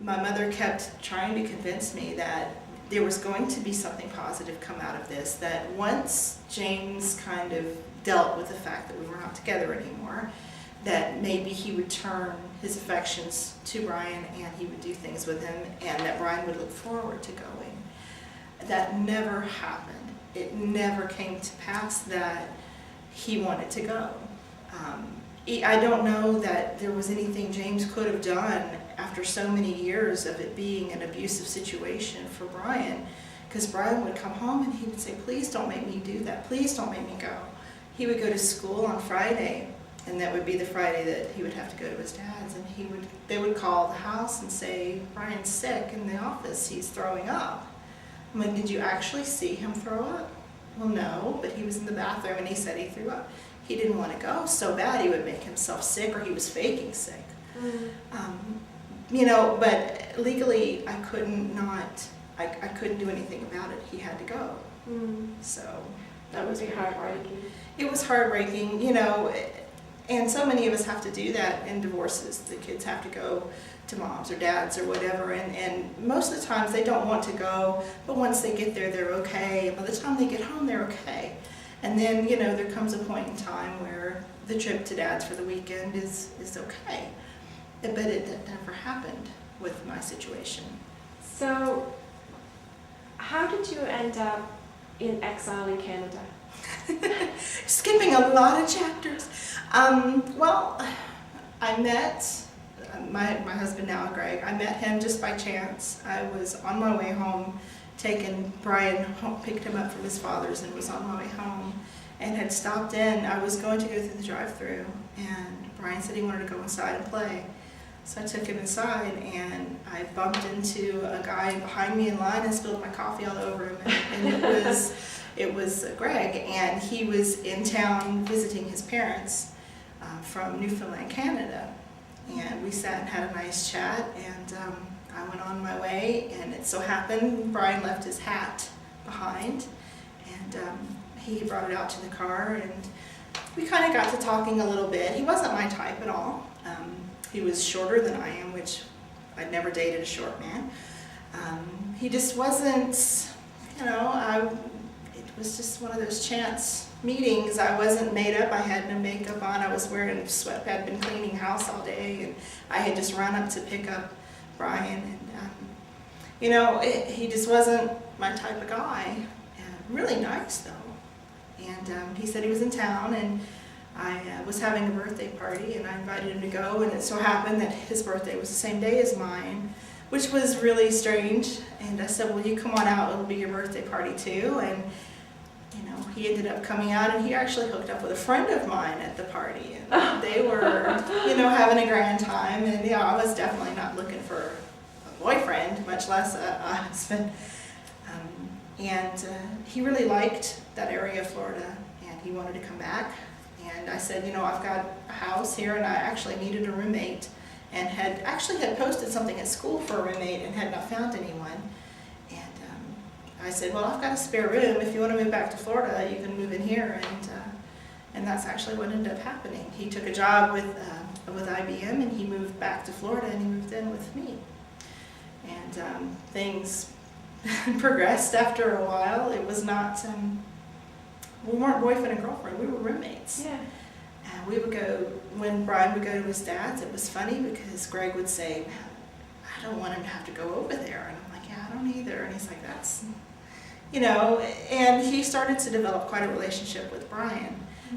my mother kept trying to convince me that there was going to be something positive come out of this, that once James kind of dealt with the fact that we were not together anymore, that maybe he would turn his affections to Brian and he would do things with him, and that Brian would look forward to going. That never happened. It never came to pass that he wanted to go. I don't know that there was anything James could have done after so many years of it being an abusive situation for Brian, because Brian would come home and he would say, please don't make me do that, please don't make me go. He would go to school on Friday, and that would be the Friday that he would have to go to his dad's, and they would call the house and say, Brian's sick in the office, he's throwing up. I'm like, did you actually see him throw up? Well, no, but he was in the bathroom and he said he threw up. He didn't want to go so bad he would make himself sick, or he was faking sick. You know, but legally I couldn't do anything about it. He had to go. So that would be heartbreaking. It was heartbreaking, you know, and so many of us have to do that in divorces. The kids have to go to moms or dads or whatever, and most of the times they don't want to go, but once they get there, they're okay. By the time they get home, they're okay. And then, you know, there comes a point in time where the trip to dad's for the weekend is okay. But it never happened with my situation. So, how did you end up in exile in Canada? Skipping a lot of chapters. Well, I met my husband now, Greg. I met him just by chance. I was on my way home, taking Brian home, picked him up from his father's, and was on my way home, and had stopped in. I was going to go through the drive-thru, and Brian said he wanted to go inside and play. So I took him inside, and I bumped into a guy behind me in line and spilled my coffee all over him. And it was Greg, and he was in town visiting his parents from Newfoundland, Canada. And we sat and had a nice chat, and I went on my way, and it so happened Brian left his hat behind, and he brought it out to the car, and we kind of got to talking a little bit. He wasn't my type at all. He was shorter than I am, which I'd never dated a short man. He just wasn't, you know, it was just one of those chance meetings. I wasn't made up, I had no makeup on, I was wearing a sweatpants, I'd been cleaning house all day, and I had just run up to pick up Brian, and you know, he just wasn't my type of guy. Really nice though. And he said he was in town, and I was having a birthday party, and I invited him to go, and it so happened that his birthday was the same day as mine, which was really strange. And I said, well, you come on out, it'll be your birthday party too. And you know, he ended up coming out, and he actually hooked up with a friend of mine at the party, and they were, you know, having a grand time. And yeah, I was definitely not looking for a boyfriend, much less a husband. He really liked that area of Florida, and he wanted to come back. And I said, you know, I've got a house here, and I actually needed a roommate, and had posted something at school for a roommate and had not found anyone. And I said, well, I've got a spare room. If you want to move back to Florida, you can move in here. And that's actually what ended up happening. He took a job with IBM, and he moved back to Florida, and he moved in with me. And things progressed after a while. It was not, we weren't boyfriend and girlfriend, we were roommates. Yeah. And we would go, when Brian would go to his dad's, it was funny because Greg would say, I don't want him to have to go over there. And I'm like, yeah, I don't either. And he's like, that's, you know, and he started to develop quite a relationship with Brian,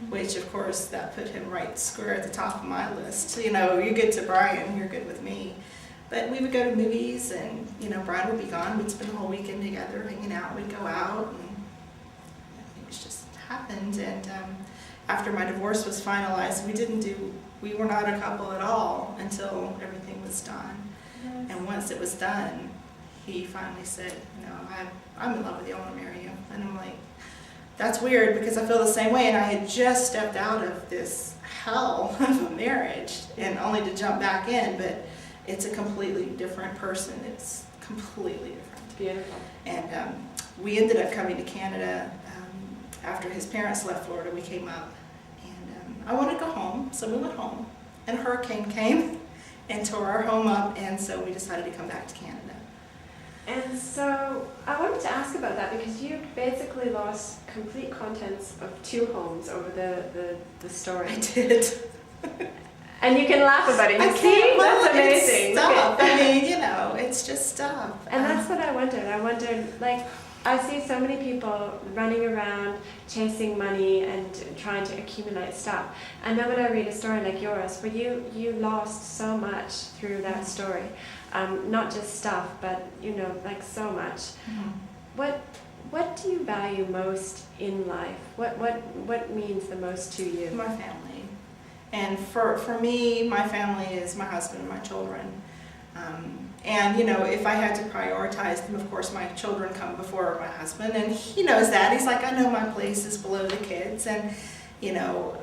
which of course that put him right square at the top of my list. You know, you get to Brian, you're good with me. But we would go to movies, and you know, Brian would be gone. We'd spend the whole weekend together, hanging out. We'd go out, and things just happened. And after my divorce was finalized, we were not a couple at all until everything was done. Yes. And once it was done, he finally said, you know, I'm in love with you, I want to marry you. And I'm like, that's weird, because I feel the same way, and I had just stepped out of this hell of a marriage, and only to jump back in. But it's a completely different person. It's completely different. Beautiful. And we ended up coming to Canada after his parents left Florida. We came up, and I wanted to go home, so we went home. And a hurricane came, and tore our home up, and so we decided to come back to Canada. And so I wanted to ask about that because you basically lost complete contents of 2 homes over the story. I did. And you can laugh about it. You see? Well, That's amazing. It's stuff. I mean, you know, it's just stuff. And that's what I wondered. I wondered, like, I see so many people running around chasing money and trying to accumulate stuff. And then when I read a story like yours, where you lost so much through that story, not just stuff, but you know, like so much. What do you value most in life? What means the most to you? My family. And for me, my family is my husband and my children. And you know, if I had to prioritize them, of course my children come before my husband, and he knows that. He's like, I know my place is below the kids, and you know,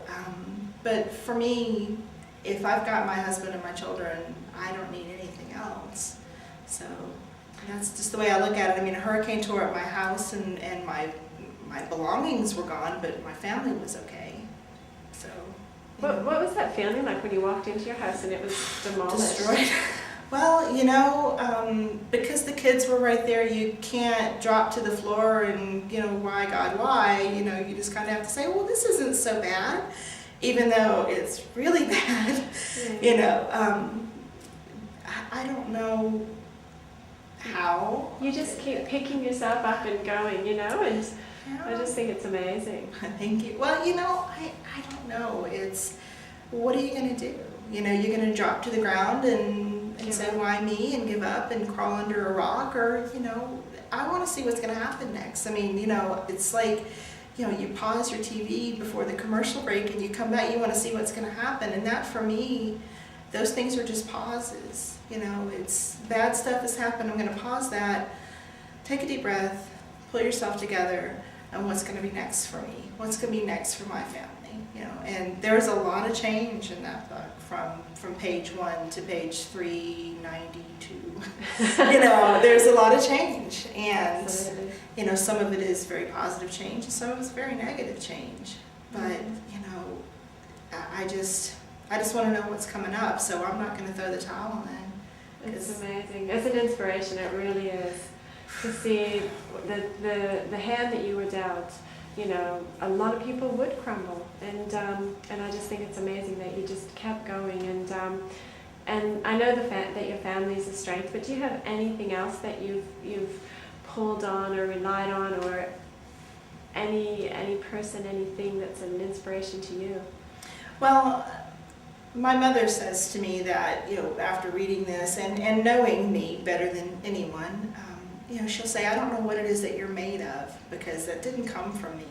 but for me, if I've got my husband and my children, I don't need anything else. So that's just the way I look at it. I mean, a hurricane tore up my house, and my belongings were gone, but my family was okay. So. What was that feeling like when you walked into your house and it was demolished? Destroyed. Well, you know, because the kids were right there, you can't drop to the floor and, you know, why, God, why? You know, you just kind of have to say, well, this isn't so bad, even though it's really bad. You know, I don't know how. You just keep picking yourself up and going, you know, and Yeah. I just think it's amazing. Thank you. Well, you know, I don't know. It's, what are you going to do? You know, you're going to drop to the ground and say, why me, and give up and crawl under a rock, or, you know, I want to see what's going to happen next. I mean, you know, it's like, you know, you pause your TV before the commercial break and you come back, you want to see what's going to happen. And that, for me, those things are just pauses. You know, it's bad stuff has happened. I'm going to pause that, take a deep breath, pull yourself together, and what's going to be next for me? What's going to be next for my family? You know, and there's a lot of change in that book from page 1 to page 392. You know, there's a lot of change, and you know, some of it is very positive change, and some of it's very negative change. But you know, I just want to know what's coming up, so I'm not going to throw the towel in. It's amazing. It's an inspiration. It really is, to see the hand that you were dealt. You know, a lot of people would crumble, and I just think it's amazing that you just kept going. And I know that your family is a strength, but do you have anything else that you've pulled on or relied on, or any person, anything that's an inspiration to you? Well, my mother says to me that, you know, after reading this and knowing me better than anyone, you know, she'll say, I don't know what it is that you're made of, because that didn't come from me.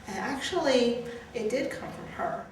And actually, it did come from her.